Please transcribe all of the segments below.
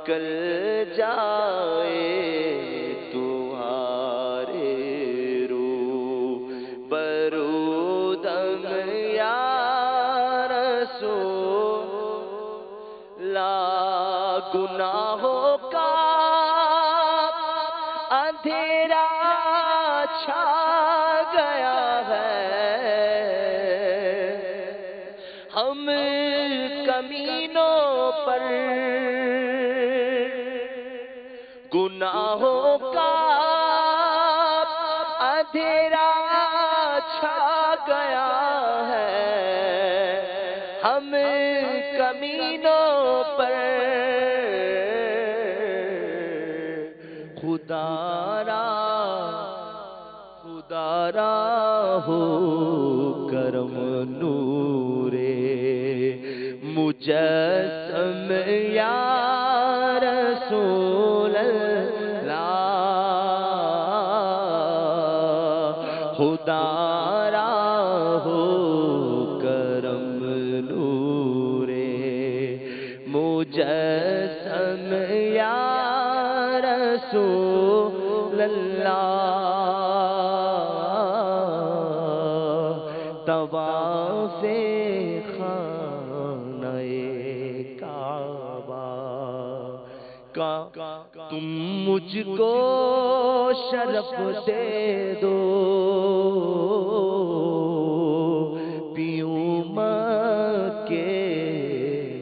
نکل جائے تمہارے روبرو دم یا رسول اللہ، گناہوں کا اندھیرا چھا گیا ہے، ہم کمینوں پر گناہوں کا اندھیرا چھا گیا ہے، ہم کمینوں پر خدا را ہو کرم نور مجسم یا رسول اللہ، خدا را ہو کرم نور مجسم یا رسول اللہ، طواف خانہ کعبہ کا تم مجھ کو شرف دے دو، پیوں مکے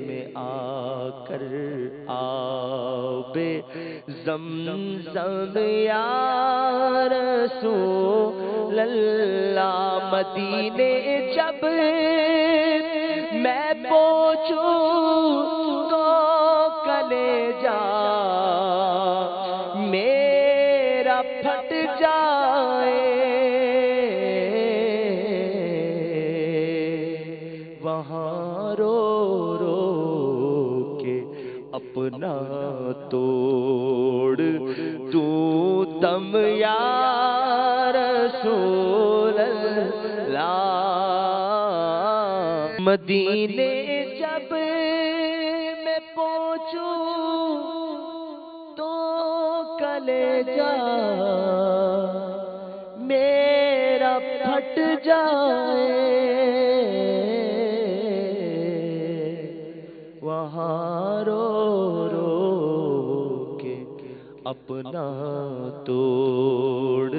میں آ کر آب زمزم یا رسول اللہ، مدینے جب میں پہنچوں تو کلیجہ میرا پھٹ جائے، وہاں رو رو کے اپنا توڑ دوں دم یا رسول اللہ، مدینے جب میں پہنچوں تو کلیجہ میرا پھٹ جائے، وہاں رو رو کے اپنا توڑ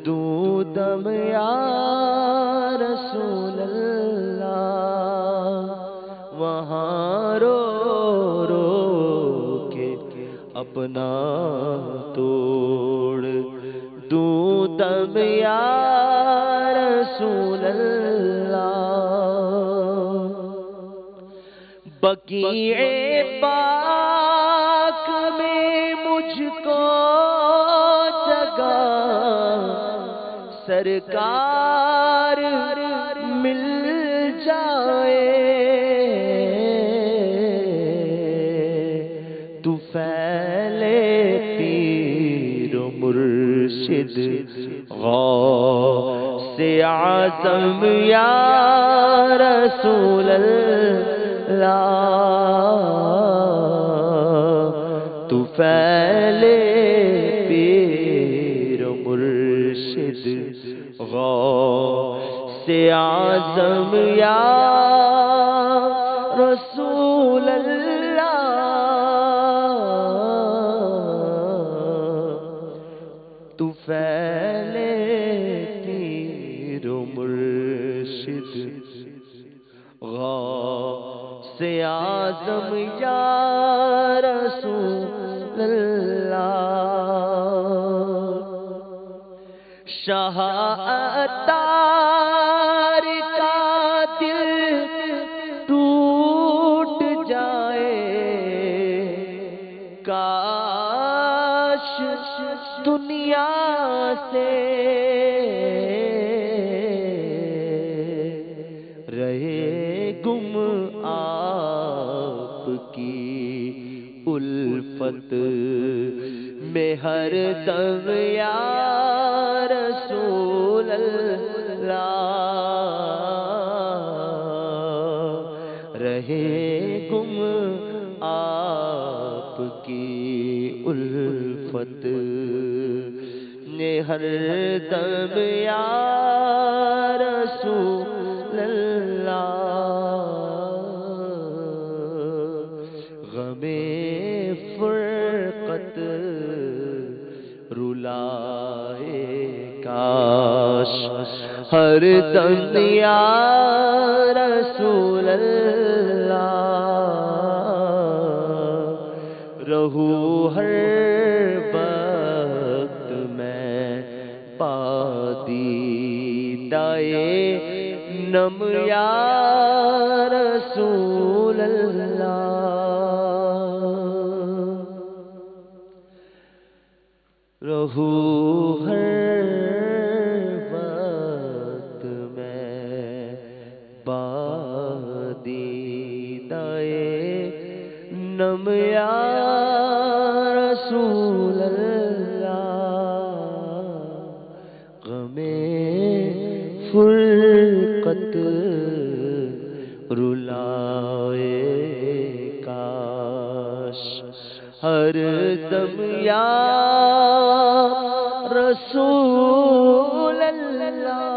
دوں دم یا رسول اللہ، وہاں رو رو کے اپنا توڑ دوں دم یا رسول اللہ، بقیع پاک میں مجھ کو جگہ سرکار مل جائے، تو پھیلے پیر و مرشد غوث اعظم یا رسول اللہ، تو پھیلے پیر و مرشد غوث اعظم یا رسول اللہ، تو پھیلے پیر و مرشد غوث اعظم یا رسول اللہ، شاہ عطار کا دل ٹوٹ جائے، کاش دنیا سے رہے گم آپ کی الفت میں ہر دم یا رسول اللہ، رہے گم آپ کی الفت نے ہر دم یا رسول اللہ غم فرقت رلائے کاش ہر دم یا رسول اللہ رہو ہر وقت میں پادیدائے نم یا رسول اللہ رہو ہر وقت میں پادیدائے نم یا رسول اللہ غم فرقت رلائے کاش ہر دم یا رسول اللہ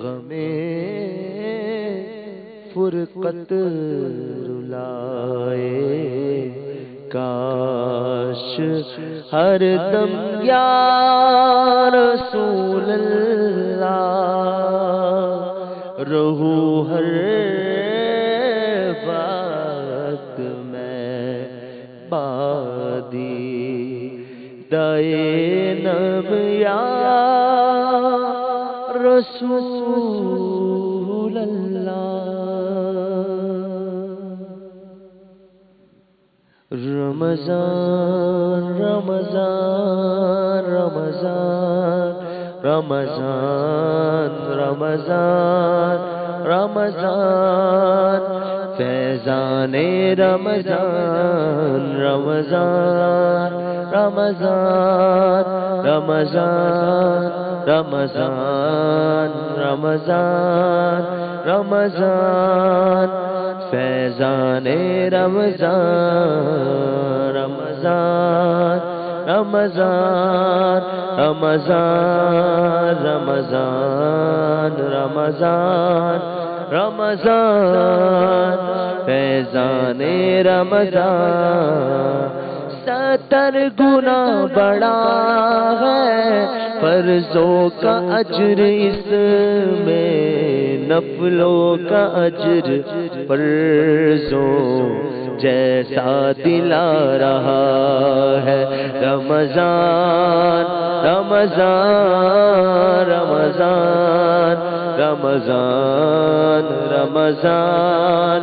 غم فرقت رلائے کاش ہر دم یا رسول اللہ رہو ہر وقت میں پادیدائے نم یا رسول اللہ رمضان رمضان رمضان رمضان رمضان رمضان فیضان رمضان رمضان رمضان رمضان رمضان رمضان رمضان فیضان رمضان رمضان رمضان رمضان رمضان رمضان رمضان فیضان رمضان 70 گنا بڑا ہے فرضوں کا اجر اس میں نفلوں کا اجر فرضوں جیسا دلا رہا ہے رمضان رمضان رمضان رمضان رمضان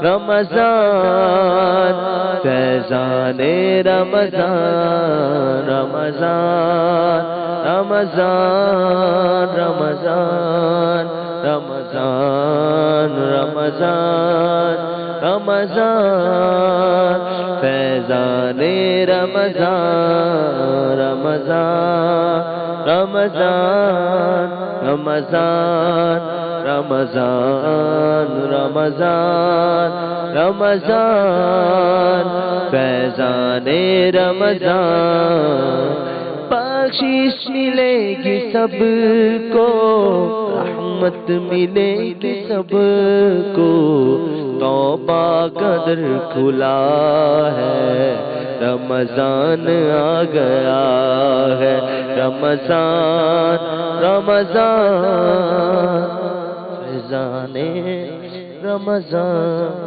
رمضان فیضان رمضان رمضان رمضان رمضان رمضان رمضان رمضان فیضان رمضان رمضان رمضان رمضان رمضان رمضان رمضان فیضان رمضان بخشش ملے گی سب کو رحمت ملے گی سب کو توبہ کا در کھلا ہے رمضان آ گیا ہے رمضان رمضان فیضان رمضان